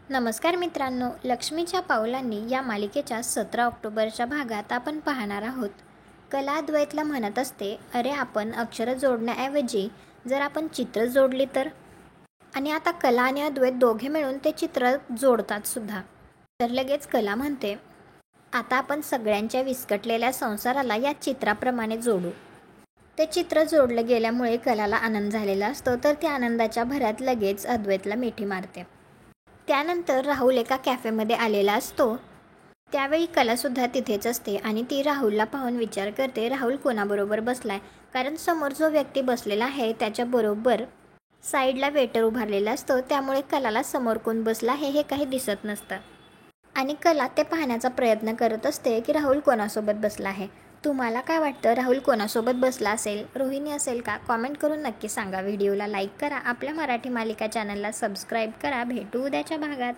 नमस्कार मित्रांनो, लक्ष्मीच्या पावलांनी या मालिकेच्या 17 ऑक्टोबरच्या भागात आपण पाहणार आहोत. कला अद्वैतला म्हणत असते, अरे आपण अक्षरं जोडण्याऐवजी जर आपण चित्र जोडली तर. आणि आता कला आणि अद्वैत दोघे मिळून ते चित्र जोडतात सुद्धा. तर लगेच कला म्हणते, आता आपण सगळ्यांच्या विस्कटलेल्या संसाराला या चित्राप्रमाणे जोडू. ते चित्र जोडलं गेल्यामुळे कलाला आनंद झालेला असतो, तर त्या आनंदाच्या भरात लगेच अद्वैतला मिठी मारते. त्यानंतर राहुल एका कॅफेमध्ये आलेला असतो. त्यावेळी कलासुद्धा तिथेच असते आणि ती राहुलला पाहून विचार करते, राहुल कोणाबरोबर बसलाय. कारण समोर जो व्यक्ती बसलेला आहे त्याच्याबरोबर साईडला वेटर उभारलेला असतो, त्यामुळे कलाला समोर कोण बसला आहे हे काही दिसत नसतं. आणि कला ते पाहण्याचा प्रयत्न करत असते की राहुल कोणासोबत बसला आहे. तुम्हाला काय वाटतं, राहुल कोणासोबत बसला असेल? रोहिणी असेल का? कॉमेंट करून नक्की सांगा. व्हिडिओला लाईक करा, आपल्या मराठी मालिका चॅनलला सबस्क्राईब करा. भेटू उद्याच्या भागात.